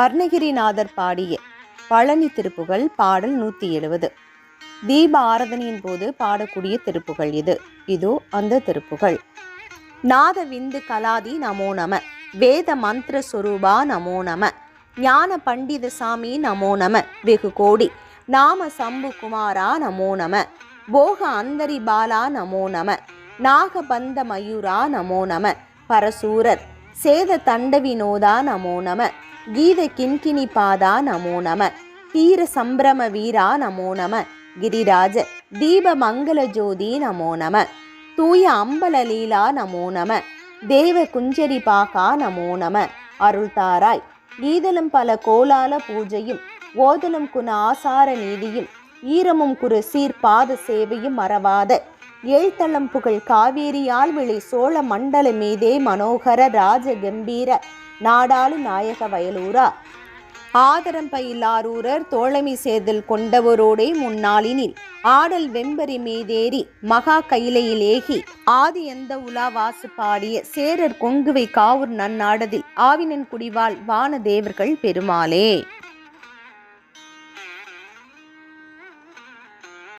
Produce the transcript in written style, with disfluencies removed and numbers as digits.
அருணகிரிநாதர் பாடிய பழனி திருப்புகழ் பாடல் 170. தீப ஆராதனையின் போது பாடக்கூடிய திருப்புகழ் இது. இதோ அந்த திருப்புகழ். நாத விந்து கலாதி நமோ நம, வேத மந்திர சொரூபா நமோ நம, ஞான பண்டித சாமி நமோ நம, வெகு கோடி நாம சம்பு குமாரா நமோ நம, போக அந்தரி பாலா நமோ நம, நாகபந்த மயூரா நமோ நம, பரசூரர் சேத தண்ட வினோதா நமோ நம, கீத கிண்கிணி பாதா நமோ நம, தீர சம்பிரம வீரா நமோ நம, கிரிராஜ தீப மங்கள ஜோதி நமோ நம, தூய அம்பல லீலா நமோ நம, தேவ குஞ்சரி பாகா நமோ நம, அருள்தாராய் ஈதலும் பல கோலால பூஜையும் ஓதலும் குண ஆசார நீதியும் ஈரமும் குரு சீர்பாத சேவையும் மறவாத ஏழ்தளம் புகழ் காவேரியால் விளை சோழ மண்டல மீதே மனோகர ராஜ கம்பீர நாடாளு நாயக வயலூரா, ஆதரம் பயிலாரூரர் தோழமை சேர்தல் கொண்டவரோடே முன்னாளினில் ஆடல் வெம்பரி மீதேறி மகா கையிலையில் ஏகி ஆதி எந்த உலா வாசு பாடிய சேரர் கொங்குவை காவூர் நன்னாடதில் ஆவினன் குடிவாள் வான தேவர்கள் பெருமாளே.